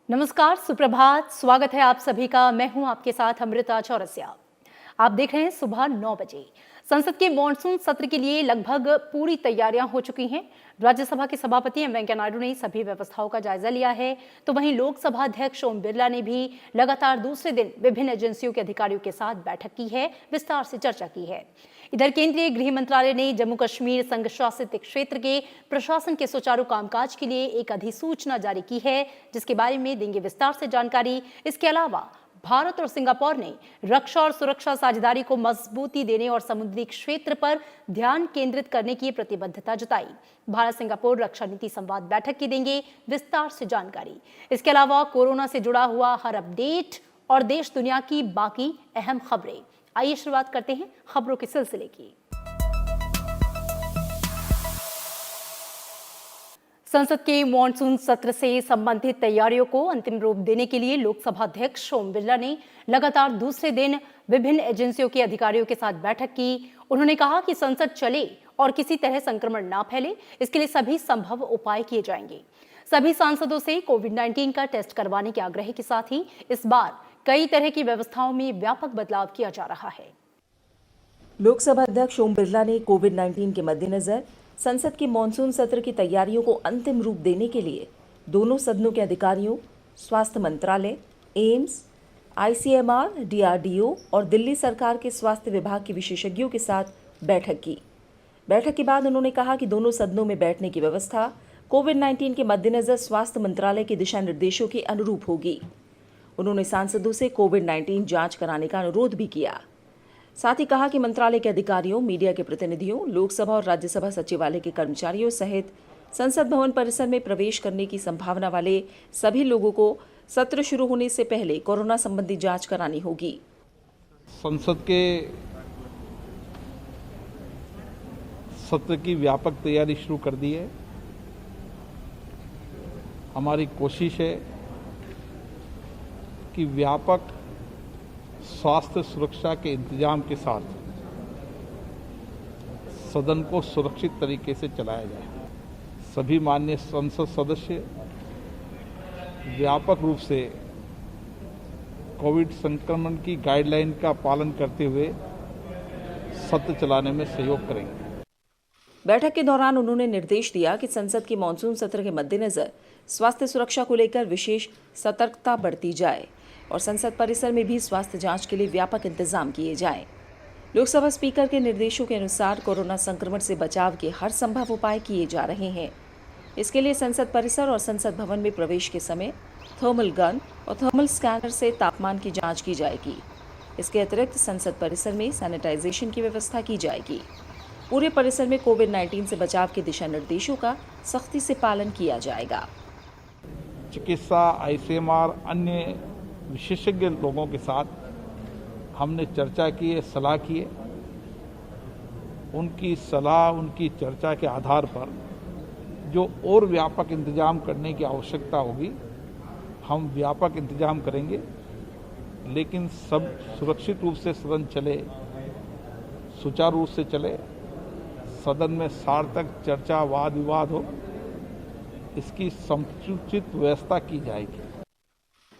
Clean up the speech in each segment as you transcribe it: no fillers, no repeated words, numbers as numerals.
नमस्कार, सुप्रभात। स्वागत है आप सभी का। मैं हूं आपके साथ अमृता चौरसिया। आप देख रहे हैं सुबह 9 बजे। संसद के मॉनसून सत्र के लिए लगभग पूरी तैयारियां हो चुकी हैं। राज्यसभा के सभापति एम वेंकैया नायडू ने सभी व्यवस्थाओं का जायजा लिया है, तो वहीं लोकसभा अध्यक्ष ओम बिरला ने भी लगातार दूसरे दिन विभिन्न एजेंसियों के अधिकारियों के साथ बैठक की है, विस्तार से चर्चा की है। इधर केंद्रीय गृह मंत्रालय ने जम्मू कश्मीर संघ शासित क्षेत्र के प्रशासन के सुचारू कामकाज के लिए एक अधिसूचना जारी की है, जिसके बारे में देंगे विस्तार से जानकारी। इसके अलावा भारत और सिंगापुर ने रक्षा और सुरक्षा साझेदारी को मजबूती देने और समुद्री क्षेत्र पर ध्यान केंद्रित करने की प्रतिबद्धता जताई। भारत सिंगापुर रक्षा नीति संवाद बैठक की देंगे विस्तार से जानकारी। इसके अलावा कोरोना से जुड़ा हुआ हर अपडेट और देश दुनिया की बाकी अहम खबरें। आइए शुरुआत करते हैं खबरों के सिलसिले की। संसद के मॉनसून सत्र से संबंधित तैयारियों को अंतिम रूप देने के लिए लोकसभा अध्यक्ष ओम बिरला ने लगातार दूसरे दिन विभिन्न एजेंसियों के अधिकारियों के साथ बैठक की। उन्होंने कहा कि संसद चले और किसी तरह संक्रमण ना फैले, इसके लिए सभी संभव उपाय किए जाएंगे। सभी सांसदों से कोविड-19 का टेस्ट करवाने के आग्रह के साथ ही इस बार कई तरह की व्यवस्थाओं में व्यापक बदलाव किया जा रहा है। लोकसभा अध्यक्ष ओम बिरला ने कोविड-19 के मद्देनजर संसद के मॉनसून सत्र की तैयारियों को अंतिम रूप देने के लिए दोनों सदनों के अधिकारियों, स्वास्थ्य मंत्रालय, एम्स, आईसीएमआर, डीआरडीओ और दिल्ली सरकार के स्वास्थ्य विभाग के विशेषज्ञों के साथ बैठक की। बैठक के बाद उन्होंने कहा कि दोनों सदनों में बैठने की व्यवस्था कोविड-19 के मद्देनजर स्वास्थ्य मंत्रालय के दिशा निर्देशों के अनुरूप होगी। उन्होंने सांसदों से कोविड-19 जांच कराने का अनुरोध भी किया। साथ ही कहा कि मंत्रालय के अधिकारियों, मीडिया के प्रतिनिधियों, लोकसभा और राज्यसभा सचिवालय के कर्मचारियों सहित संसद भवन परिसर में प्रवेश करने की संभावना वाले सभी लोगों को सत्र शुरू होने से पहले कोरोना संबंधी जांच करानी होगी। संसद के सत्र की व्यापक तैयारी शुरू कर दी है। हमारी कोशिश है कि व्यापक स्वास्थ्य सुरक्षा के इंतजाम के साथ सदन को सुरक्षित तरीके से चलाया जाए। सभी माननीय संसद सदस्य व्यापक रूप से कोविड संक्रमण की गाइडलाइन का पालन करते हुए सत्र चलाने में सहयोग करेंगे। बैठक के दौरान उन्होंने निर्देश दिया कि संसद के मॉनसून सत्र के मद्देनजर स्वास्थ्य सुरक्षा को लेकर विशेष सतर्कता बरती जाए और संसद परिसर में भी स्वास्थ्य जांच के लिए व्यापक इंतजाम किए जाएं। लोकसभा स्पीकर के निर्देशों के अनुसार कोरोना संक्रमण से बचाव के हर संभव उपाय किए जा रहे हैं। इसके लिए संसद परिसर और संसद भवन में प्रवेश के समय थर्मल गन और थर्मल स्कैनर से तापमान की जांच की जाएगी। इसके अतिरिक्त संसद परिसर में सैनिटाइजेशन की व्यवस्था की जाएगी। पूरे परिसर में कोविड-19 से बचाव के दिशा निर्देशों का सख्ती से पालन किया जाएगा। चिकित्सा, आईसीएमआर, अन्य विशेषज्ञ लोगों के साथ हमने चर्चा की है, सलाह की है। उनकी सलाह, उनकी चर्चा के आधार पर जो और व्यापक इंतजाम करने की आवश्यकता होगी, हम व्यापक इंतजाम करेंगे। लेकिन सब सुरक्षित रूप से सदन चले, सुचारू रूप से चले, सदन में सार्थक चर्चा, वाद विवाद हो, इसकी समुचित व्यवस्था की जाएगी।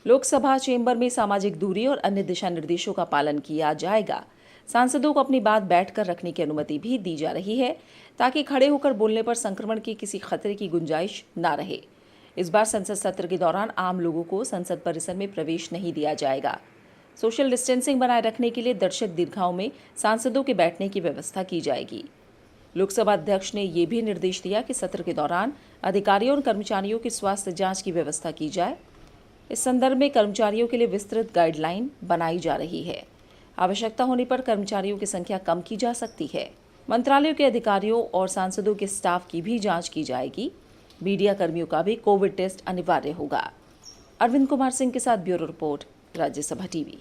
लोकसभा चेंबर में सामाजिक दूरी और अन्य दिशा निर्देशों का पालन किया जाएगा। सांसदों को अपनी बात बैठकर रखने की अनुमति भी दी जा रही है, ताकि खड़े होकर बोलने पर संक्रमण की किसी खतरे की गुंजाइश न रहे। इस बार संसद सत्र के दौरान आम लोगों को संसद परिसर में प्रवेश नहीं दिया जाएगा। सोशल डिस्टेंसिंग बनाए रखने के लिए दर्शक दीर्घाओं में सांसदों के बैठने की व्यवस्था की जाएगी। लोकसभा अध्यक्ष ने ये भी निर्देश दिया कि सत्र के दौरान अधिकारियों और कर्मचारियों की स्वास्थ्य जांच की व्यवस्था की जाए। इस संदर्भ में कर्मचारियों के लिए विस्तृत गाइडलाइन बनाई जा रही है। आवश्यकता होने पर कर्मचारियों की संख्या कम की जा सकती है। मंत्रालयों के अधिकारियों और सांसदों के स्टाफ की भी जांच की जाएगी। मीडिया कर्मियों का भी कोविड टेस्ट अनिवार्य होगा। अरविंद कुमार सिंह के साथ ब्यूरो रिपोर्ट, राज्यसभा टीवी।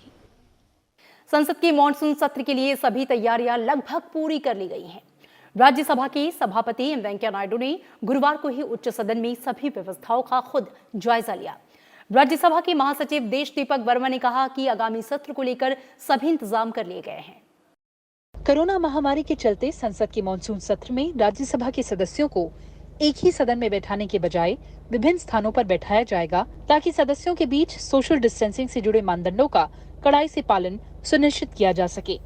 संसद के मॉनसून सत्र के लिए सभी तैयारियां लगभग पूरी कर ली गई हैं। राज्यसभा के सभापति एम वेंकैया नायडू ने गुरुवार को ही उच्च सदन में सभी व्यवस्थाओं का खुद जायजा लिया। राज्यसभा के महासचिव देश दीपक वर्मा ने कहा कि आगामी सत्र को लेकर सभी इंतजाम कर लिए गए हैं। कोरोना महामारी के चलते संसद के मॉनसून सत्र में राज्यसभा के सदस्यों को एक ही सदन में बैठाने के बजाय विभिन्न स्थानों पर बैठाया जाएगा, ताकि सदस्यों के बीच सोशल डिस्टेंसिंग से जुड़े मानदंडों का कड़ाई से पालन सुनिश्चित किया जा सके।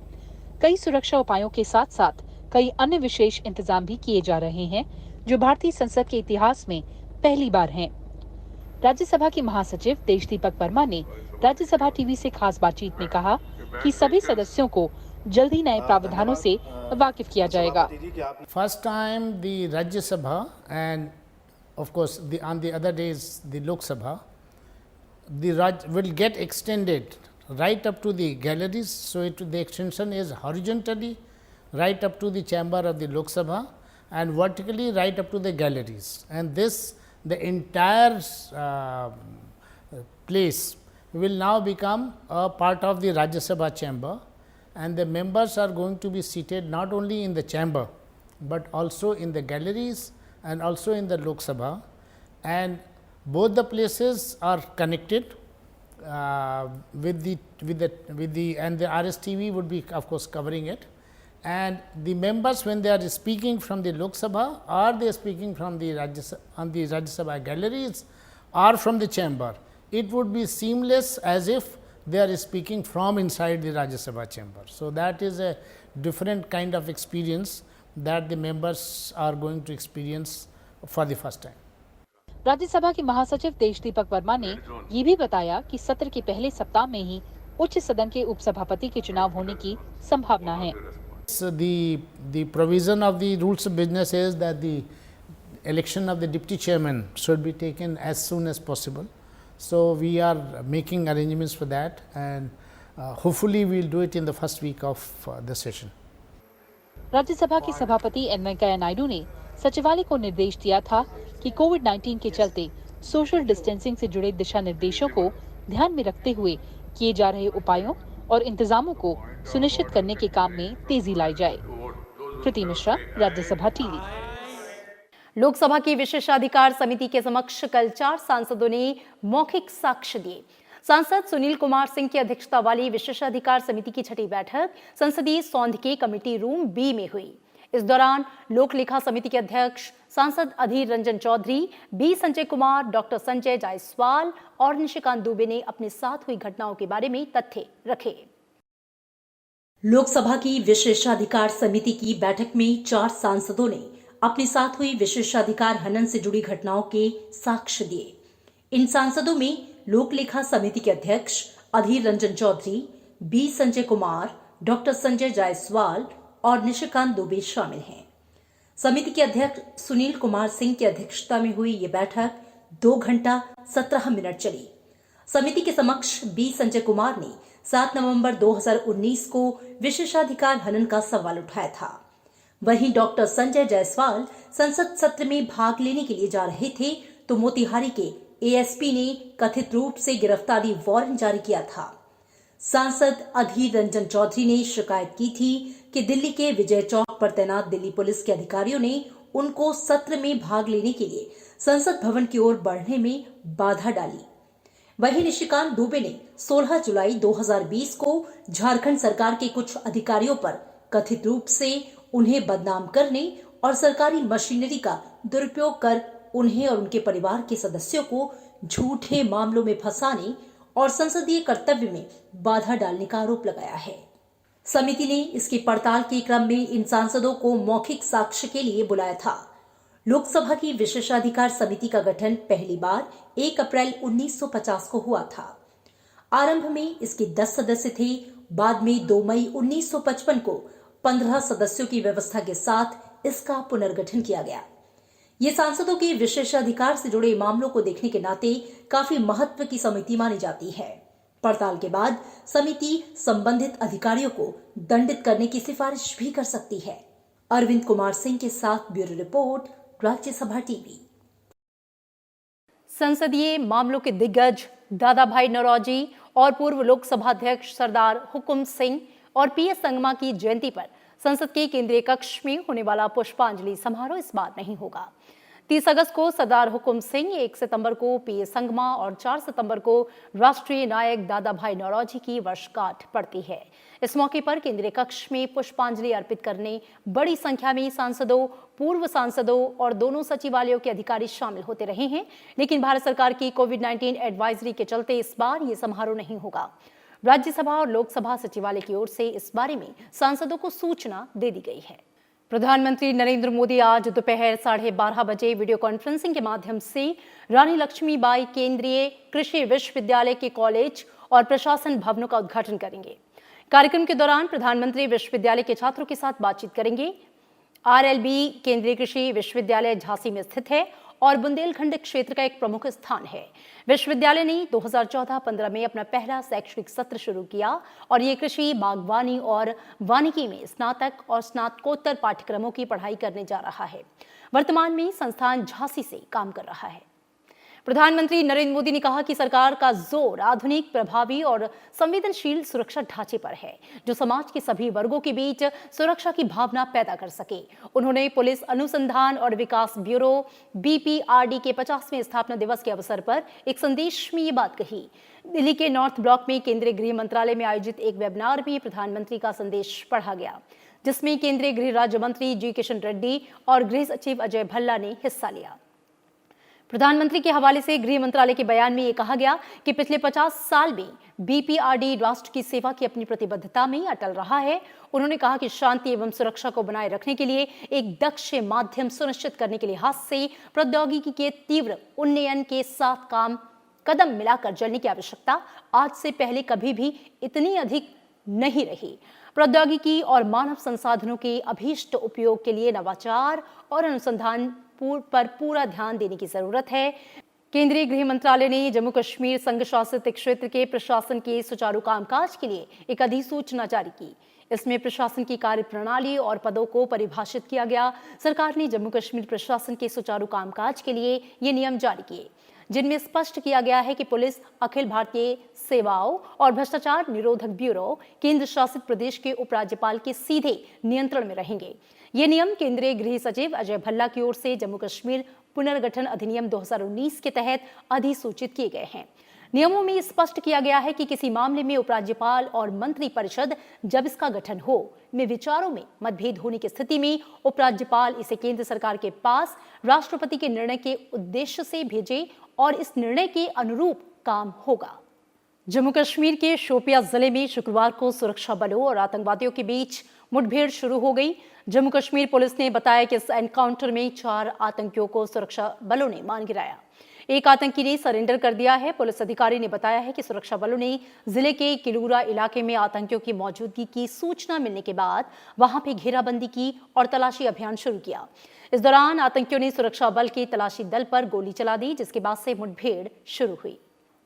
कई सुरक्षा उपायों के साथ साथ कई अन्य विशेष इंतजाम भी किए जा रहे हैं, जो भारतीय संसद के इतिहास में पहली बार हैं। राज्यसभा के महासचिव तेजदीपक वर्मा ने राज्यसभा टीवी से खास बातचीत में कहा कि सभी सदस्यों को जल्दी नए प्रावधानों से वाकिफ किया जाएगा। First time the Rajya Sabha and of course on the other days the Lok Sabha, will get extended right up to the galleries. So the extension is horizontally right up to the chamber of the Lok Sabha and vertically right up to the galleries. And the entire place will now become a part of the Rajya Sabha chamber, and the members are going to be seated not only in the chamber but also in the galleries and also in the Lok Sabha, and both the places are connected with the and the RSTV would be of course covering it, and the members, when they are speaking from the Lok Sabha or they are speaking from the Rajya Sabha galleries or from the chamber, it would be seamless as if they are speaking from inside the Rajya Sabha chamber. So that is a different kind of experience that the members are going to experience for the first time. Rajya Sabha के महासचिव तेजदीपक वर्मा ने ये भी बताया कि सत्र के पहले सप्ताह में ही उच्च सदन के उपसभापति के चुनाव होने की संभावना है। So the provision of the rules of business is that the election of the deputy chairman should be taken as soon as possible. So we are making arrangements for that, and hopefully we will do it in the first week of the session. Rajya Sabha के सभापति M Venkaiah Naidu ने सचिवालय को निर्देश दिया था कि कोविड-19 के चलते सोशल डिस्टेंसिंग से जुड़े दिशा निर्देशों को ध्यान में रखते हुए किए जा रहे उपायों और इंतजामों को सुनिश्चित करने के काम में तेजी लाई जाए। कृति मिश्रा, राज्यसभा टीवी। लोकसभा की विशेषाधिकार समिति के समक्ष कल 4 सांसदों ने मौखिक साक्ष्य दिए। सांसद सुनील कुमार सिंह की अध्यक्षता वाली विशेषाधिकार समिति की 6ठी बैठक संसदीय सौंध के कमेटी रूम बी में हुई। इस दौरान लोक लेखा समिति के अध्यक्ष सांसद अधीर रंजन चौधरी, बी संजय कुमार, डॉक्टर संजय जायसवाल और निशिकांत दुबे ने अपने साथ हुई घटनाओं के बारे में तथ्य रखे। लोकसभा की विशेषाधिकार समिति की बैठक में 4 सांसदों ने अपने साथ हुई विशेषाधिकार हनन से जुड़ी घटनाओं के साक्ष्य दिए। इन सांसदों में लोक लेखा समिति के अध्यक्ष अधीर रंजन चौधरी, बी संजय कुमार, डॉक्टर संजय जायसवाल और निशिकांत दुबे शामिल हैं। समिति के अध्यक्ष सुनील कुमार सिंह की अध्यक्षता में हुई ये बैठक 2 घंटा 17 मिनट चली। समिति के समक्ष बी संजय कुमार ने 7 नवंबर 2019 को विशेषाधिकार हनन का सवाल उठाया था। वहीं डॉक्टर संजय जायसवाल संसद सत्र में भाग लेने के लिए जा रहे थे तो मोतिहारी के एएसपी ने कथित रूप से गिरफ्तारी वारंट जारी किया था। सांसद अधीर रंजन चौधरी ने शिकायत की थी कि दिल्ली के विजय चौक पर तैनात दिल्ली पुलिस के अधिकारियों ने उनको सत्र में भाग लेने के लिए संसद भवन की ओर बढ़ने में बाधा डाली। वहीं निशिकांत दुबे ने 16 जुलाई 2020 को झारखंड सरकार के कुछ अधिकारियों पर कथित रूप से उन्हें बदनाम करने और सरकारी मशीनरी का दुरुपयोग कर उन्हें और उनके परिवार के सदस्यों को झूठे मामलों में फंसाने और संसदीय कर्तव्य में बाधा डालने का आरोप लगाया है। समिति ने इसकी पड़ताल के क्रम में इन सांसदों को मौखिक साक्ष्य के लिए बुलाया था। लोकसभा की विशेषाधिकार समिति का गठन पहली बार 1 अप्रैल 1950 को हुआ था। आरंभ में इसके 10 सदस्य थे। बाद में 2 मई 1955 को 15 सदस्यों की व्यवस्था के साथ इसका पुनर्गठन किया गया। ये सांसदों के विशेषाधिकार से जुड़े मामलों को देखने के नाते काफी महत्व की समिति मानी जाती है। पड़ताल के बाद समिति संबंधित अधिकारियों को दंडित करने की सिफारिश भी कर सकती है। अरविंद कुमार सिंह के साथ ब्यूरो रिपोर्ट, राज्यसभा टीवी। संसदीय मामलों के दिग्गज दादा भाई नौरोजी और पूर्व लोकसभा अध्यक्ष सरदार हुकुम सिंह और पीएस संगमा की जयंती पर संसद के केंद्रीय कक्ष में होने वाला पुष्पांजलि समारोह इस बार नहीं होगा। 30 अगस्त को सरदार हुकुम सिंह, 1 सितंबर को पीए संगमा और 4 सितंबर को राष्ट्रीय नायक दादा भाई नौरोजी की वर्षगांठ पड़ती है। इस मौके पर केंद्रीय कक्ष में पुष्पांजलि अर्पित करने बड़ी संख्या में सांसदों, पूर्व सांसदों और दोनों सचिवालयों के अधिकारी शामिल होते रहे हैं, लेकिन भारत सरकार की कोविड-19 एडवाइजरी के चलते इस बार ये समारोह नहीं होगा। राज्यसभा और लोकसभा सचिवालय की ओर से इस बारे में सांसदों को सूचना दे दी गई है। प्रधानमंत्री नरेंद्र मोदी आज दोपहर 12:30 बजे वीडियो कॉन्फ्रेंसिंग के माध्यम से रानी लक्ष्मीबाई केंद्रीय कृषि विश्वविद्यालय के कॉलेज और प्रशासन भवनों का उद्घाटन करेंगे। कार्यक्रम के दौरान प्रधानमंत्री विश्वविद्यालय के छात्रों के साथ बातचीत करेंगे। आरएलबी केंद्रीय कृषि विश्वविद्यालय झांसी में स्थित है और बुंदेलखंड क्षेत्र का एक प्रमुख स्थान है। विश्वविद्यालय ने 2014-15 में अपना पहला शैक्षणिक सत्र शुरू किया और ये कृषि, बागवानी और वानिकी में स्नातक और स्नातकोत्तर पाठ्यक्रमों की पढ़ाई करने जा रहा है। वर्तमान में संस्थान झांसी से काम कर रहा है। प्रधानमंत्री नरेंद्र मोदी ने कहा कि सरकार का जोर आधुनिक, प्रभावी और संवेदनशील सुरक्षा ढांचे पर है, जो समाज के सभी वर्गों के बीच सुरक्षा की भावना पैदा कर सके। उन्होंने पुलिस अनुसंधान और विकास ब्यूरो BPRD के 50वें स्थापना दिवस के अवसर पर एक संदेश में ये बात कही। दिल्ली के नॉर्थ ब्लॉक में केंद्रीय गृह मंत्रालय में आयोजित एक वेबिनार में प्रधानमंत्री का संदेश पढ़ा गया, जिसमें केंद्रीय गृह राज्य मंत्री जी किशन रेड्डी और गृह सचिव अजय भल्ला ने हिस्सा लिया। प्रधानमंत्री के हवाले से गृह मंत्रालय के बयान में यह कहा गया कि पिछले 50 साल में BPRD राष्ट्र की सेवा की अपनी प्रतिबद्धता में अटल रहा है। उन्होंने कहा कि शांति एवं सुरक्षा को बनाए रखने के लिए एक दक्ष माध्यम सुनिश्चित करने के लिहाज से प्रौद्योगिकी के तीव्र उन्नयन के साथ कदम मिलाकर चलने की आवश्यकता आज से पहले कभी भी इतनी अधिक नहीं रही। प्रौद्योगिकी और मानव संसाधनों के अभीष्ट उपयोग के लिए नवाचार और अनुसंधान पर पूरा ध्यान देने की जरूरत है। केंद्रीय गृह मंत्रालय ने जम्मू कश्मीर संघ शासित क्षेत्र के प्रशासन के सुचारू कामकाज के लिए एक अधिसूचना जारी की। इसमें प्रशासन की कार्यप्रणाली और पदों को परिभाषित किया गया। सरकार ने जम्मू कश्मीर प्रशासन के सुचारू कामकाज के लिए ये नियम जारी किए, जिनमें स्पष्ट किया गया है कि पुलिस, अखिल भारतीय सेवाओं और भ्रष्टाचार निरोधक ब्यूरो केंद्र शासित प्रदेश के उपराज्यपाल के सीधे नियंत्रण में रहेंगे। ये नियम केंद्रीय गृह सचिव अजय भल्ला की ओर से जम्मू कश्मीर पुनर्गठन अधिनियम 2019 के तहत अधिसूचित किए गए हैं। नियमों में स्पष्ट किया गया है कि किसी मामले में उपराज्यपाल और मंत्री परिषद, जब इसका गठन हो, में विचारों में मतभेद होने की स्थिति में उपराज्यपाल इसे केंद्र सरकार के पास राष्ट्रपति के निर्णय के उद्देश्य से भेजे और इस निर्णय के अनुरूप काम होगा। जम्मू कश्मीर के शोपियां जिले में शुक्रवार को सुरक्षा बलों और आतंकवादियों के बीच मुठभेड़ शुरू हो गई। जम्मू कश्मीर पुलिस ने बताया कि इस एनकाउंटर में 4 आतंकियों को सुरक्षा बलों ने मार गिराया। एक आतंकी ने सरेंडर कर दिया है। पुलिस अधिकारी ने बताया है कि सुरक्षा बलों ने जिले के किलूरा इलाके में आतंकियों की मौजूदगी की सूचना मिलने के बाद वहां पे घेराबंदी की और तलाशी अभियान शुरू किया। इस दौरान आतंकियों ने सुरक्षा बल के तलाशी दल पर गोली चला दी, जिसके बाद से मुठभेड़ शुरू हुई।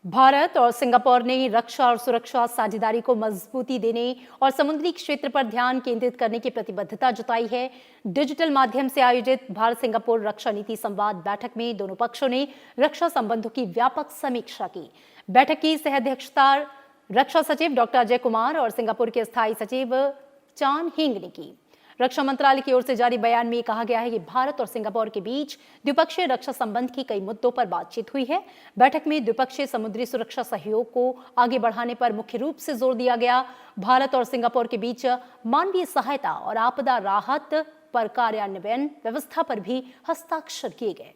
भारत और सिंगापुर ने रक्षा और सुरक्षा साझेदारी को मजबूती देने और समुद्री क्षेत्र पर ध्यान केंद्रित करने की प्रतिबद्धता जताई है। डिजिटल माध्यम से आयोजित भारत सिंगापुर रक्षा नीति संवाद बैठक में दोनों पक्षों ने रक्षा संबंधों की व्यापक समीक्षा की। बैठक की सह अध्यक्षता रक्षा सचिव डॉक्टर अजय कुमार और सिंगापुर के स्थायी सचिव चान हिंग ने की। रक्षा मंत्रालय की ओर से जारी बयान में कहा गया है कि भारत और सिंगापुर के बीच द्विपक्षीय रक्षा संबंध की कई मुद्दों पर बातचीत हुई है। बैठक में द्विपक्षीय समुद्री सुरक्षा सहयोग को आगे बढ़ाने पर मुख्य रूप से जोर दिया गया। भारत और सिंगापुर के बीच मानवीय सहायता और आपदा राहत पर कार्यान्वयन व्यवस्था पर भी हस्ताक्षर किए गए।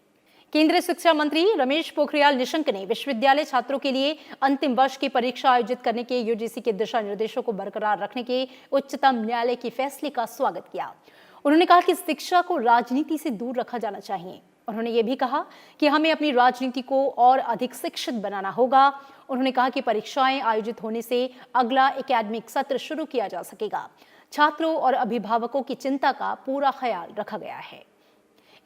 केंद्रीय शिक्षा मंत्री रमेश पोखरियाल निशंक ने विश्वविद्यालय छात्रों के लिए अंतिम वर्ष की परीक्षा आयोजित करने के यूजीसी के दिशा निर्देशों को बरकरार रखने के उच्चतम न्यायालय के फैसले का स्वागत किया। उन्होंने कहा कि शिक्षा को राजनीति से दूर रखा जाना चाहिए। उन्होंने ये भी कहा कि हमें अपनी राजनीति को और अधिक शिक्षित बनाना होगा। उन्होंने कहा कि परीक्षाएं आयोजित होने से अगला एकेडमिक सत्र शुरू किया जा सकेगा। छात्रों और अभिभावकों की चिंता का पूरा ख्याल रखा गया है।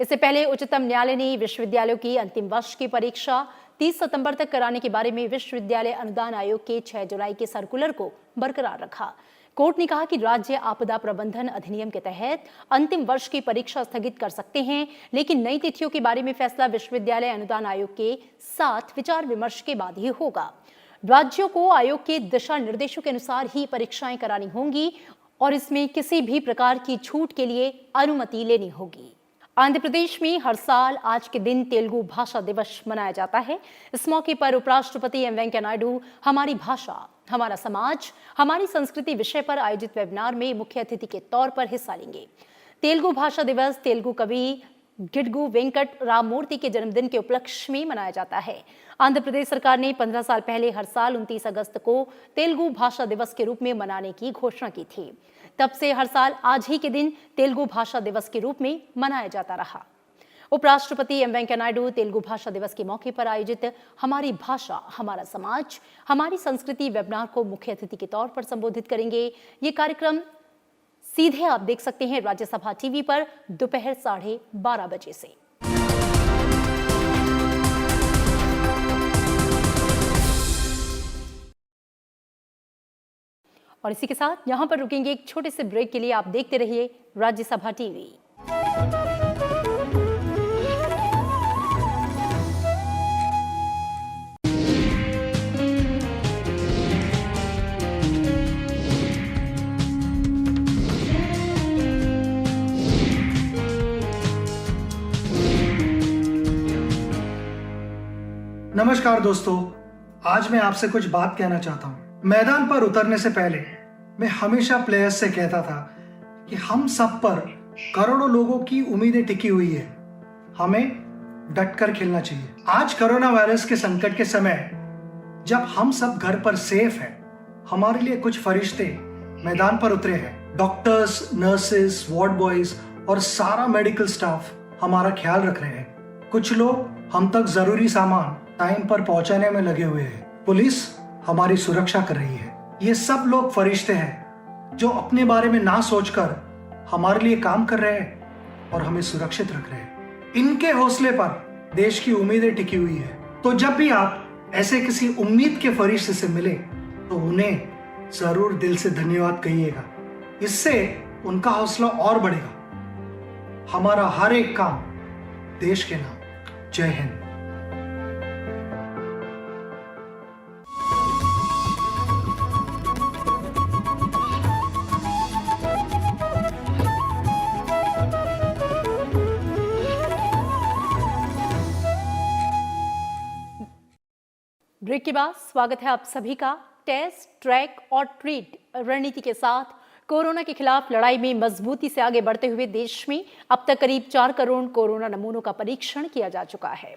इससे पहले उच्चतम न्यायालय ने विश्वविद्यालयों की अंतिम वर्ष की परीक्षा 30 सितंबर तक कराने के बारे में विश्वविद्यालय अनुदान आयोग के 6 जुलाई के सर्कुलर को बरकरार रखा। कोर्ट ने कहा कि राज्य आपदा प्रबंधन अधिनियम के तहत अंतिम वर्ष की परीक्षा स्थगित कर सकते हैं, लेकिन नई तिथियों के बारे में फैसला विश्वविद्यालय अनुदान आयोग के साथ विचार विमर्श के बाद ही होगा। राज्यों को आयोग के दिशा निर्देशों के अनुसार ही परीक्षाएं करानी होंगी और इसमें किसी भी प्रकार की छूट के लिए अनुमति लेनी होगी। आंध्र प्रदेश में हर साल आज के दिन तेलुगु भाषा दिवस मनाया जाता है। इस मौके पर उपराष्ट्रपति एम वेंकैया नायडू हमारी भाषा, हमारा समाज, हमारी संस्कृति विषय पर आयोजित वेबिनार में मुख्य अतिथि के तौर पर हिस्सा लेंगे। तेलुगु भाषा दिवस तेलुगु कवि गिडगु वेंकट राममूर्ति के जन्मदिन के उपलक्ष्य में मनाया जाता है। आंध्र प्रदेश सरकार ने 15 साल पहले हर साल 29 अगस्त को तेलुगु भाषा दिवस के रूप में मनाने की घोषणा की थी। तब से हर साल आज ही के दिन तेलुगु भाषा दिवस के रूप में मनाया जाता रहा। उपराष्ट्रपति एम वेंकैया नायडू तेलुगु भाषा दिवस के मौके पर आयोजित हमारी भाषा, हमारा समाज, हमारी संस्कृति वेबिनार को मुख्य अतिथि के तौर पर संबोधित करेंगे। ये कार्यक्रम सीधे आप देख सकते हैं राज्यसभा टीवी पर दोपहर 12:30 बजे से। और इसी के साथ यहां पर रुकेंगे एक छोटे से ब्रेक के लिए। आप देखते रहिए राज्यसभा टीवी। नमस्कार दोस्तों, आज मैं आपसे कुछ बात कहना चाहता हूँ। मैदान पर उतरने से पहले मैं हमेशा प्लेयर्स से कहता था कि हम सब पर करोड़ों लोगों की उम्मीदें टिकी हुई है, हमें डटकर खेलना चाहिए। आज कोरोना वायरस के संकट के समय जब हम सब घर पर सेफ हैं, हमारे लिए कुछ फरिश्ते मैदान पर उतरे हैं। डॉक्टर्स, नर्सेस, वार्ड बॉयज और सारा मेडिकल स्टाफ हमारा ख्याल रख रहे हैं। कुछ लोग हम तक जरूरी सामान टाइम पर पहुंचाने में लगे हुए हैं। पुलिस हमारी सुरक्षा कर रही है। ये सब लोग फरिश्ते हैं जो अपने बारे में ना सोचकर हमारे लिए काम कर रहे हैं और हमें सुरक्षित रख रहे हैं। इनके हौसले पर देश की उम्मीदें टिकी हुई है। तो जब भी आप ऐसे किसी उम्मीद के फरिश्ते से मिले तो उन्हें जरूर दिल से धन्यवाद कहिएगा। इससे उनका हौसला और बढ़ेगा। हमारा हर एक काम देश के नाम। जय हिंद। ब्रेक के बाद स्वागत है आप सभी का। टेस्ट, ट्रैक और ट्रीट रणनीति के साथ कोरोना के खिलाफ लड़ाई में मजबूती से आगे बढ़ते हुए देश में अब तक करीब 4 करोड़ कोरोना नमूनों का परीक्षण किया जा चुका है।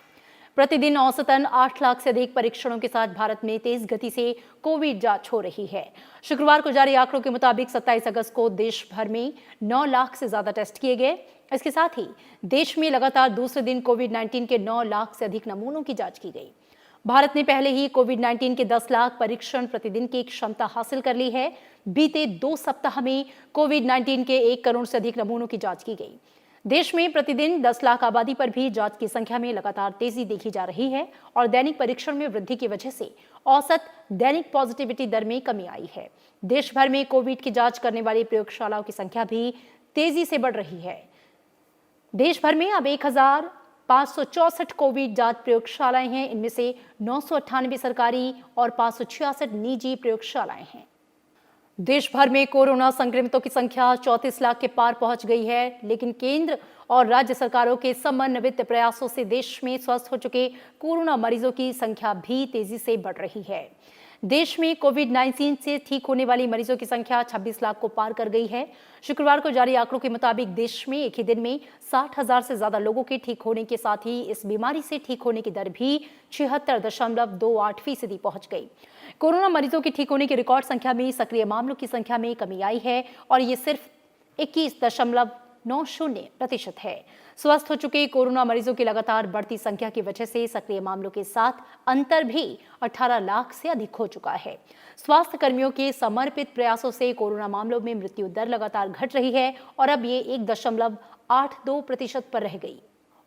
प्रतिदिन औसतन 8 लाख से अधिक परीक्षणों के साथ भारत में तेज गति से कोविड जांच हो रही है। शुक्रवार को जारी आंकड़ों के मुताबिक 27 अगस्त को देश भर में 9 लाख से ज्यादा टेस्ट किए गए। इसके साथ ही देश में लगातार दूसरे दिन कोविड-19 के 9 लाख से अधिक नमूनों की जांच की गई। भारत ने पहले ही कोविड-19 के 10 लाख परीक्षण प्रतिदिन की क्षमता हासिल कर ली है। बीते 2 सप्ताह में कोविड-19 के 1 करोड़ से अधिक नमूनों की जांच की गई। देश में प्रतिदिन 10 लाख आबादी पर भी जांच की संख्या में लगातार तेजी देखी जा रही है और दैनिक परीक्षण में वृद्धि की वजह से औसत दैनिक पॉजिटिविटी दर में कमी आई है। देश भर में कोविड की जांच करने वाली प्रयोगशालाओं की संख्या भी तेजी से बढ़ रही है। देश भर में अब 1564 कोविड जांच प्रयोगशालाएं हैं। इनमें से 998 सरकारी और 566 निजी प्रयोगशालाएं हैं। देश भर में कोरोना संक्रमितों की संख्या 34 लाख के पार पहुंच गई है, लेकिन केंद्र और राज्य सरकारों के समन्वित प्रयासों से देश में स्वस्थ हो चुके कोरोना मरीजों की संख्या भी तेजी से बढ़ रही है। देश में कोविड-19 से ठीक होने वाली मरीजों की संख्या 26 लाख को पार कर गई है। शुक्रवार को जारी आंकड़ों के मुताबिक देश में एक ही दिन में 60,000 से ज्यादा लोगों के ठीक होने के साथ ही इस बीमारी से ठीक होने की दर भी 76.28% पहुंच गई। कोरोना मरीजों के ठीक होने की रिकॉर्ड संख्या में सक्रिय मामलों की संख्या में कमी आई है और ये सिर्फ 21.90% है। स्वस्थ हो चुके कोरोना मरीजों की लगातार बढ़ती संख्या की वजह से सक्रिय मामलों के साथ अंतर भी 18 लाख से अधिक हो चुका है। स्वास्थ्य कर्मियों के समर्पित प्रयासों से कोरोना मामलों में मृत्यु दर लगातार घट रही है और अब ये 1.82% पर रह गई।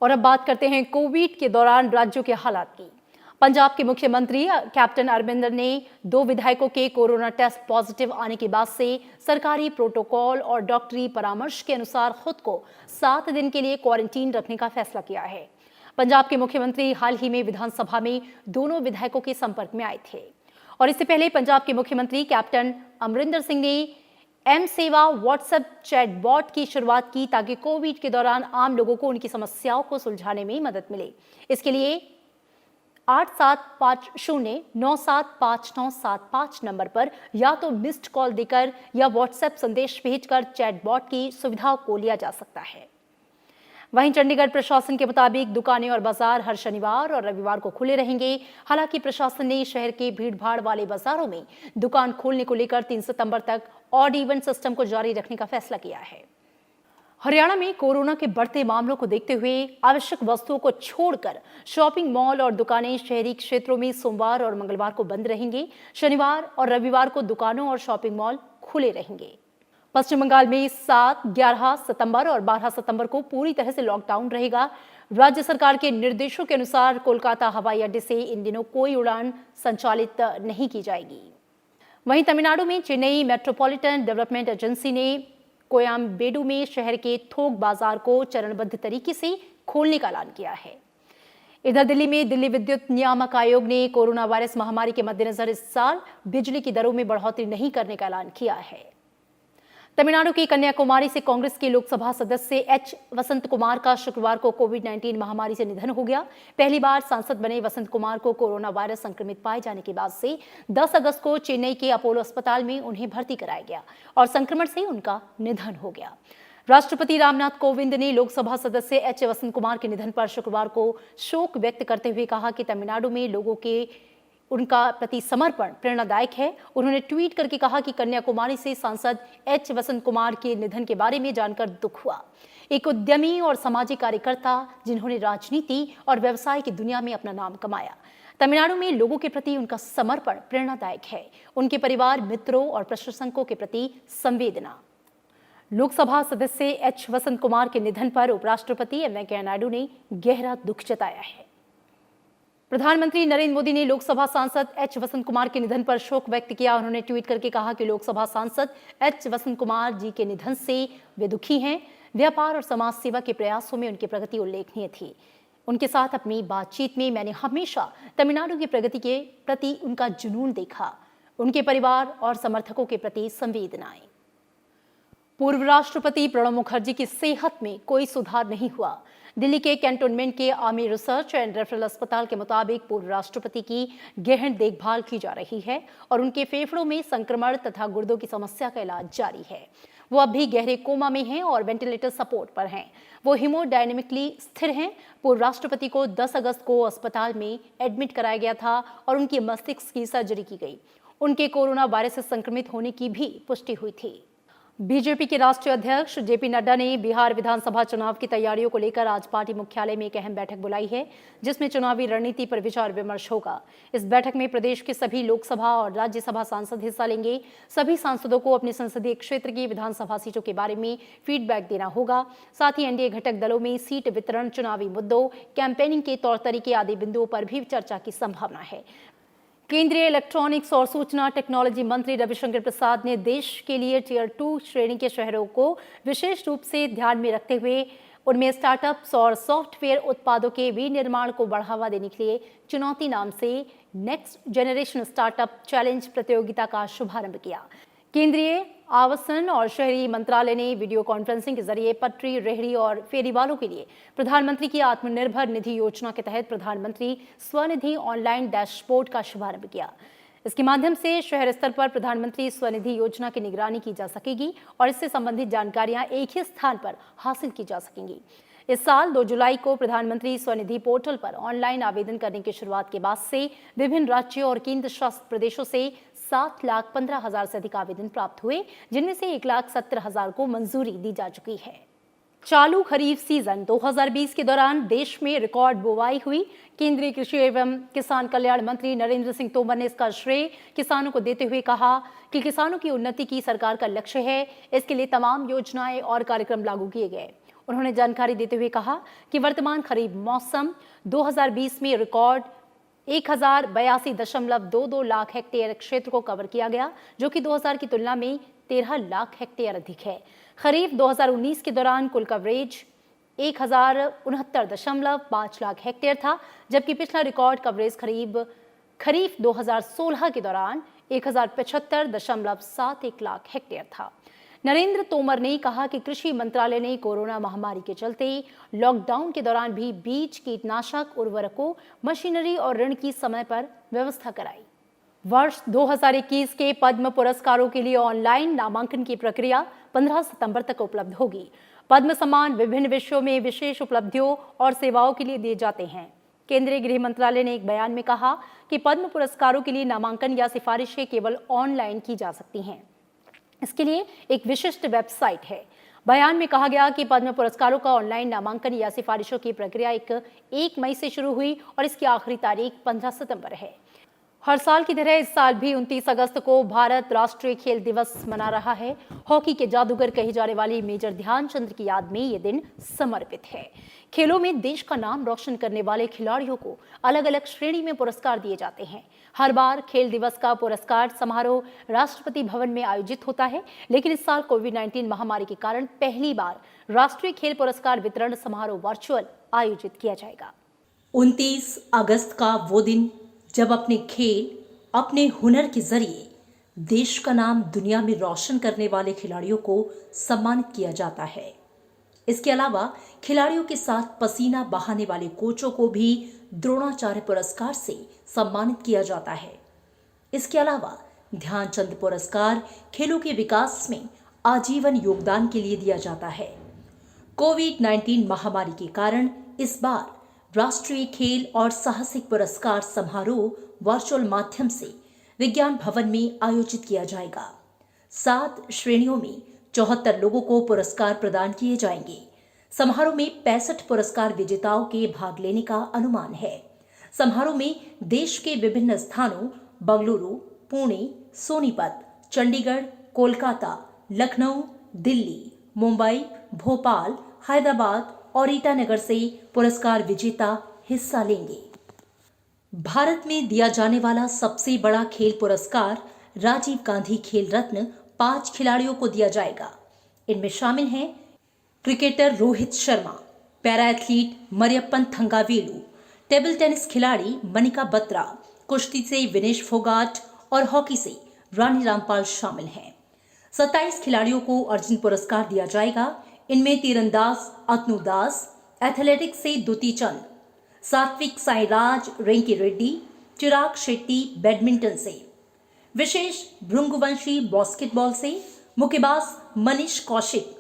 और अब बात करते हैं कोविड के दौरान राज्यों के हालात की। पंजाब के मुख्यमंत्री कैप्टन अमरिंदर ने 2 विधायकों के कोरोना टेस्ट पॉजिटिव आने के बाद से सरकारी प्रोटोकॉल और डॉक्टरी परामर्श के अनुसार खुद को 7 दिन के लिए क्वारंटीन रखने का फैसला किया है। पंजाब के मुख्यमंत्री हाल ही में विधानसभा में दोनों विधायकों के संपर्क में आए थे और इससे पहले पंजाब के मुख्यमंत्री कैप्टन अमरिंदर सिंह ने एम सेवा व्हाट्सएप चैटबॉट की शुरुआत की ताकि कोविड के दौरान आम लोगों को उनकी समस्याओं को सुलझाने में मदद मिले। इसके लिए 8750975975 नंबर पर या तो मिस्ड कॉल देकर या व्हाट्सएप संदेश भेजकर चैटबॉट की सुविधाओं को लिया जा सकता है। वहीं चंडीगढ़ प्रशासन के मुताबिक दुकानें और बाजार हर शनिवार और रविवार को खुले रहेंगे। हालांकि प्रशासन ने शहर के भीड़भाड़ वाले बाजारों में दुकान खोलने को लेकर 3 सितंबर तक ऑड इवन सिस्टम को जारी रखने का फैसला किया है। हरियाणा में कोरोना के बढ़ते मामलों को देखते हुए आवश्यक वस्तुओं को छोड़कर शॉपिंग मॉल और दुकानें शहरी क्षेत्रों में सोमवार और मंगलवार को बंद रहेंगे। शनिवार और रविवार को दुकानों और शॉपिंग मॉल खुले रहेंगे। पश्चिम बंगाल में 7, 11 सितंबर और 12 सितंबर को पूरी तरह से लॉकडाउन रहेगा। राज्य सरकार के निर्देशों के अनुसार कोलकाता हवाई अड्डे से इन दिनों कोई उड़ान संचालित नहीं की जाएगी। वहीं तमिलनाडु में चेन्नई मेट्रोपॉलिटन डेवलपमेंट एजेंसी ने कोयम्बेडु में शहर के थोक बाजार को चरणबद्ध तरीके से खोलने का ऐलान किया है। इधर दिल्ली में दिल्ली विद्युत नियामक आयोग ने कोरोना वायरस महामारी के मद्देनजर इस साल बिजली की दरों में बढ़ोतरी नहीं करने का ऐलान किया है। तमिलनाडु की कन्याकुमारी से कांग्रेस के लोकसभा सदस्य एच वसंत कुमार का शुक्रवार को कोविड-19 महामारी से निधन हो गया। पहली बार सांसद बने वसंत कुमार को कोरोना वायरस संक्रमित पाए जाने के बाद से 10 अगस्त को चेन्नई के अपोलो अस्पताल में उन्हें भर्ती कराया गया और संक्रमण से उनका निधन हो गया। राष्ट्रपति रामनाथ कोविंद ने लोकसभा सदस्य एच वसंत कुमार के निधन पर शुक्रवार को शोक व्यक्त करते हुए कहा कि तमिलनाडु में लोगों के उनका प्रति समर्पण प्रेरणादायक है। उन्होंने ट्वीट करके कहा कि कन्याकुमारी से सांसद एच वसंत कुमार के निधन के बारे में जानकर दुख हुआ। एक उद्यमी और सामाजिक कार्यकर्ता जिन्होंने राजनीति और व्यवसाय की दुनिया में अपना नाम कमाया। तमिलनाडु में लोगों के प्रति उनका समर्पण प्रेरणादायक है। उनके परिवार, मित्रों और प्रशंसकों के प्रति संवेदना। लोकसभा सदस्य एच वसंत कुमार के निधन पर उपराष्ट्रपति एम वेंकैया नायडू ने गहरा दुख जताया है। प्रधानमंत्री नरेंद्र मोदी ने लोकसभा सांसद एच वसंत कुमार के निधन पर शोक व्यक्त किया। उन्होंने ट्वीट करके कहा कि लोकसभा सांसद एच वसंत कुमार जी के निधन से वे दुखी हैं। व्यापार और समाज सेवा के प्रयासों में उनकी प्रगति उल्लेखनीय थी। उनके साथ अपनी बातचीत में मैंने हमेशा तमिलनाडु की प्रगति के प्रति उनका जुनून देखा, उनके परिवार और समर्थकों के प्रति संवेदनाएं। पूर्व राष्ट्रपति प्रणब मुखर्जी की सेहत में कोई सुधार नहीं हुआ। दिल्ली के कैंटोनमेंट के आर्मी रिसर्च एंड रेफरल अस्पताल के मुताबिक पूर्व राष्ट्रपति की गहन देखभाल की जा रही है और उनके फेफड़ों में संक्रमण तथा गुर्दों की समस्या का इलाज जारी है। वो अब भी गहरे कोमा में हैं और वेंटिलेटर सपोर्ट पर हैं। वो हीमोडायनेमिकली स्थिर हैं। पूर्व राष्ट्रपति को 10 अगस्त को अस्पताल में एडमिट कराया गया था और उनकी मस्तिष्क की सर्जरी की गई। उनके कोरोना वायरस से संक्रमित होने की भी पुष्टि हुई थी। बीजेपी के राष्ट्रीय अध्यक्ष जेपी नड्डा ने बिहार विधानसभा चुनाव की तैयारियों को लेकर आज पार्टी मुख्यालय में एक अहम बैठक बुलाई है, जिसमें चुनावी रणनीति पर विचार विमर्श होगा। इस बैठक में प्रदेश के सभी लोकसभा और राज्यसभा सांसद हिस्सा लेंगे। सभी सांसदों को अपने संसदीय क्षेत्र की विधानसभा सीटों के बारे में फीडबैक देना होगा। साथ ही एनडीए घटक दलों में सीट वितरण, चुनावी मुद्दों, कैंपेनिंग के तौर तरीके आदि बिंदुओं पर भी चर्चा की संभावना है। केंद्रीय इलेक्ट्रॉनिक्स और सूचना टेक्नोलॉजी मंत्री रविशंकर प्रसाद ने देश के लिए टियर 2 श्रेणी के शहरों को विशेष रूप से ध्यान में रखते हुए उनमें स्टार्टअप्स और सॉफ्टवेयर उत्पादों के विनिर्माण को बढ़ावा देने के लिए चुनौती नाम से नेक्स्ट जनरेशन स्टार्टअप चैलेंज प्रतियोगिता का शुभारंभ किया। केंद्रीय आवासन और शहरी मंत्रालय ने वीडियो कॉन्फ्रेंसिंग के जरिए पटरी, रेहड़ी और फेरी वालों के लिए प्रधानमंत्री की आत्मनिर्भर निधि योजना के तहत प्रधानमंत्री स्वनिधि ऑनलाइन डैशबोर्ड का शुभारंभ किया। इसके माध्यम से शहर स्तर पर प्रधानमंत्री स्वनिधि योजना की निगरानी की जा सकेगी और इससे संबंधित जानकारियां एक ही स्थान पर हासिल की जा सकेंगी। इस साल 2 जुलाई को प्रधानमंत्री स्वनिधि पोर्टल पर ऑनलाइन आवेदन करने की शुरुआत के बाद से विभिन्न राज्यों और केंद्र शासित प्रदेशों से 7,15,000 से अधिक आवेदन प्राप्त हुए, जिनमें से 1,70,000 को मंजूरी दी जा चुकी है। चालू खरीफ सीजन 2020 के दौरान देश में रिकॉर्ड बुवाई हुई। केंद्रीय कृषि एवं किसान कल्याण मंत्री नरेंद्र सिंह तोमर ने इसका श्रेय किसानों को देते हुए कहा कि किसानों की उन्नति की सरकार का लक्ष्य है। इसके लिए तमाम योजनाएं और कार्यक्रम लागू किए गए। उन्होंने जानकारी देते हुए कहा कि वर्तमान खरीफ मौसम 2020 में रिकॉर्ड 1082.22 लाख हेक्टेयर क्षेत्र को कवर किया गया, जो कि 2000 की तुलना में 13 लाख हेक्टेयर अधिक है। खरीफ 2019 के दौरान कुल कवरेज 1069.5 लाख हेक्टेयर था, जबकि पिछला रिकॉर्ड कवरेज खरीफ 2016 के दौरान 1075.71 लाख हेक्टेयर था। नरेंद्र तोमर ने कहा कि कृषि मंत्रालय ने कोरोना महामारी के चलते लॉकडाउन के दौरान भी बीज, कीटनाशक, उर्वरकों, मशीनरी और ऋण की समय पर व्यवस्था कराई। वर्ष 2021 के पद्म पुरस्कारों के लिए ऑनलाइन नामांकन की प्रक्रिया 15 सितंबर तक उपलब्ध होगी। पद्म सम्मान विभिन्न विषयों में विशेष उपलब्धियों और सेवाओं के लिए दिए जाते हैं। केंद्रीय गृह मंत्रालय ने एक बयान में कहा कि पद्म पुरस्कारों के लिए नामांकन या सिफारिशें केवल ऑनलाइन की जा सकती हैं। इसके लिए एक विशिष्ट वेबसाइट है। बयान में कहा गया कि पद्म पुरस्कारों का ऑनलाइन नामांकन या सिफारिशों की प्रक्रिया 1 मई से शुरू हुई और इसकी आखिरी तारीख 15 सितंबर है। हर साल की तरह इस साल भी 29 अगस्त को भारत राष्ट्रीय खेल दिवस मना रहा है। हॉकी के जादूगर कही जाने वाली मेजर ध्यानचंद की याद में ये दिन समर्पित है। खेलों में देश का नाम रोशन करने वाले खिलाड़ियों को अलग अलग श्रेणी में पुरस्कार दिए जाते हैं। हर बार खेल दिवस का पुरस्कार समारोह राष्ट्रपति भवन में आयोजित होता है, लेकिन इस साल कोविड-19 महामारी के कारण पहली बार राष्ट्रीय खेल पुरस्कार वितरण समारोह वर्चुअल आयोजित किया जाएगा। 29 अगस्त का वो दिन जब अपने खेल, अपने हुनर के जरिए देश का नाम दुनिया में रोशन करने वाले खिलाड़ियों को सम्मानित किया जाता है। इसके अलावा खिलाड़ियों के साथ पसीना बहाने वाले कोचों को भी द्रोणाचार्य पुरस्कार से सम्मानित किया जाता है। इसके अलावा ध्यानचंद पुरस्कार खेलों के विकास में आजीवन योगदान के लिए दिया जाता है। कोविड-19 महामारी के कारण इस बार राष्ट्रीय खेल और साहसिक पुरस्कार समारोह वर्चुअल माध्यम से विज्ञान भवन में आयोजित किया जाएगा। 7 श्रेणियों में 74 लोगों को पुरस्कार प्रदान किए जाएंगे। समारोह में 65 पुरस्कार विजेताओं के भाग लेने का अनुमान है। समारोह में देश के विभिन्न स्थानों बंगलुरु, पुणे, सोनीपत, चंडीगढ़, कोलकाता, लखनऊ, दिल्ली, मुंबई, भोपाल, हैदराबाद और ईटानगर से पुरस्कार विजेता हिस्सा लेंगे। भारत में दिया जाने वाला सबसे बड़ा खेल पुरस्कार राजीव गांधी खेल रत्न 5 खिलाड़ियों को दिया जाएगा। इनमें शामिल हैं cricketer Rohit Sharma, para athlete Mariyappan Thangavelu, table tennis खिलाड़ी मनिका बत्रा, कुश्ती से विनेश फोगाट और हॉकी से रानी रामपाल शामिल हैं। 27 खिलाड़ियों को अर्जुन पुरस्कार दिया जाएगा। इनमें तीरंदाज अतनु दास, एथलेटिक्स से दुती चंद, सात्विक साईराज रेंकी रेड्डी, चिराग शेट्टी बैडमिंटन से, विशेष भृंगवंशी बास्केटबॉल से, मुक्केबाज मनीष कौशिक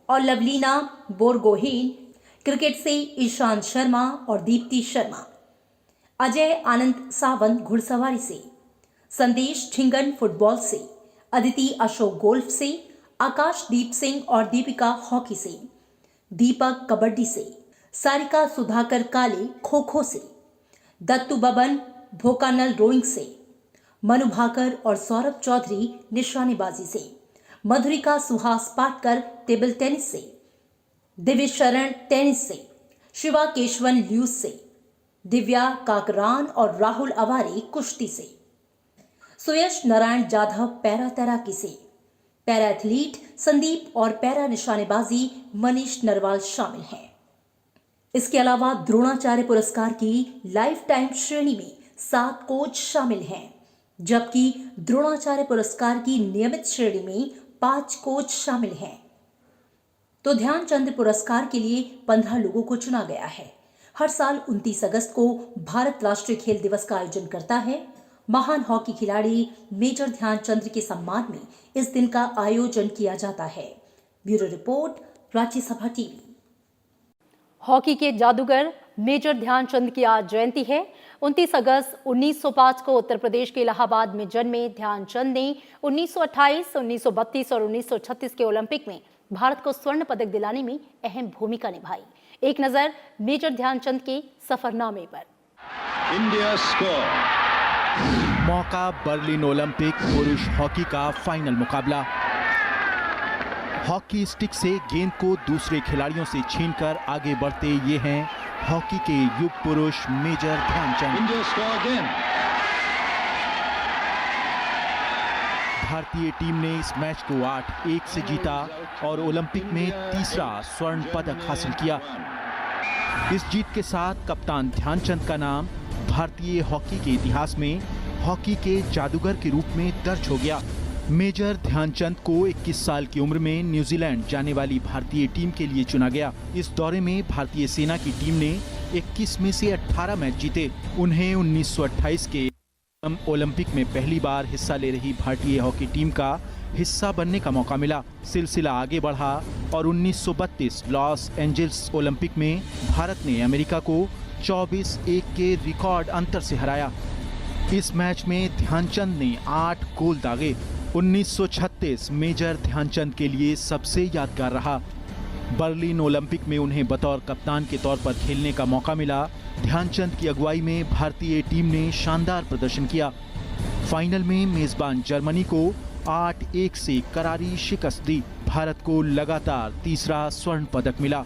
और लवलीना बोरगोहेन क्रिकेट से, ईशांत शर्मा और दीप्ति शर्मा, अजय आनंद सावंत घुड़सवारी से, संदेश ठिंगन फुटबॉल से, अदिति अशोक गोल्फ से, आकाशदीप सिंह और दीपिका हॉकी से, दीपक कबड्डी से, सारिका सुधाकर काले खो खो से, दत्तू बबन भोकानल रोइंग से, मनु भाकर और सौरभ चौधरी निशानेबाजी से, मधुरिका सुहास पाटकर टेबल टेनिस से, दिव्य शरण टेनिस से, शिवा केशवन ल्यूस से, दिव्या काकरान और राहुल अवारे कुश्ती से, सुयश नारायण जाधव पैरा तैराकी से, पैरा एथलीट संदीप और पैरा निशानेबाजी मनीष नरवाल शामिल हैं। इसके अलावा द्रोणाचार्य पुरस्कार की लाइफ टाइम श्रेणी में 7 कोच शामिल हैं, जबकि द्रोणाचार्य पुरस्कार की नियमित श्रेणी में 5 कोच शामिल हैं। तो ध्यानचंद पुरस्कार के लिए 15 लोगों को चुना गया है। हर साल 29 अगस्त को भारत राष्ट्रीय खेल दिवस का आयोजन करता है। महान हॉकी खिलाड़ी मेजर ध्यानचंद के सम्मान में इस दिन का आयोजन किया जाता है। Bureau report, Rajya Sabha TV. Hockey के जादूगर मेजर ध्यानचंद की आज जयंती है। 29 अगस्त 1905 को उत्तर प्रदेश के इलाहाबाद में जन्मे ध्यानचंद ने 1928, 1932 और 1936 के ओलंपिक में भारत को स्वर्ण पदक दिलाने में अहम भूमिका निभाई। एक नजर मेजर ध्यानचंद के सफरनामे पर। India score. मौका बर्लिन ओलंपिक पुरुष हॉकी का फाइनल मुकाबला। हॉकी स्टिक से गेंद को दूसरे खिलाड़ियों से छीनकर आगे बढ़ते ये हैं हॉकी के युग पुरुष मेजर ध्यानचंद। भारतीय टीम ने इस मैच को 8-1 से जीता और ओलंपिक में तीसरा स्वर्ण पदक हासिल किया। इस जीत के साथ कप्तान ध्यानचंद का नाम भारतीय हॉकी के इतिहास में हॉकी के जादूगर के रूप में दर्ज हो गया। मेजर ध्यानचंद को 21 साल की उम्र में न्यूजीलैंड जाने वाली भारतीय टीम के लिए चुना गया। इस दौरे में भारतीय सेना की टीम ने 21 में से 18 मैच जीते। उन्हें 1928 के ओलंपिक में पहली बार हिस्सा ले रही भारतीय हॉकी टीम का हिस्सा बनने का मौका मिला। सिलसिला आगे बढ़ा और 1932 लॉस एंजल्स ओलंपिक में भारत ने अमेरिका को 24-1 के रिकॉर्ड अंतर से हराया। इस मैच में ध्यानचंद ने 8 गोल दागे। 1936 मेजर ध्यानचंद के लिए सबसे यादगार रहा। बर्लिन ओलंपिक में उन्हें बतौर कप्तान के तौर पर खेलने का मौका मिला। ध्यानचंद की अगुवाई में भारतीय टीम ने शानदार प्रदर्शन किया। फाइनल में मेजबान जर्मनी को 8-1 से करारी शिकस्त दी। भारत को लगातार तीसरा स्वर्ण पदक मिला।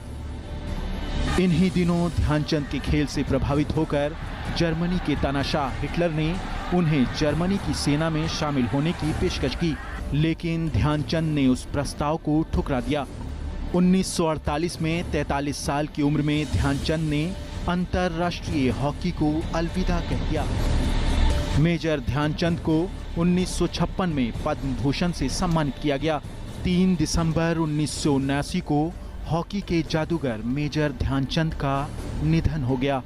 इन्हीं दिनों ध्यानचंद के खेल से प्रभावित होकर जर्मनी के तानाशाह हिटलर ने उन्हें जर्मनी की सेना में शामिल होने की पेशकश की, लेकिन ध्यानचंद ने उस प्रस्ताव को ठुकरा दिया। 1948 में 43 साल की उम्र में ध्यानचंद ने अंतर्राष्ट्रीय हॉकी को अलविदा कह दिया। मेजर ध्यानचंद को 1956 में पद्म भूषण से सम्मानित किया गया। 3 दिसंबर 1979 को हॉकी के जादूगर मेजर ध्यानचंद का निधन हो गया।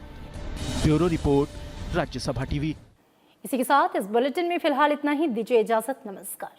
Bureau report, Rajya Sabha TV. इसी के साथ इस बुलेटिन में फिलहाल इतना ही। दीजिए इजाजत। नमस्कार।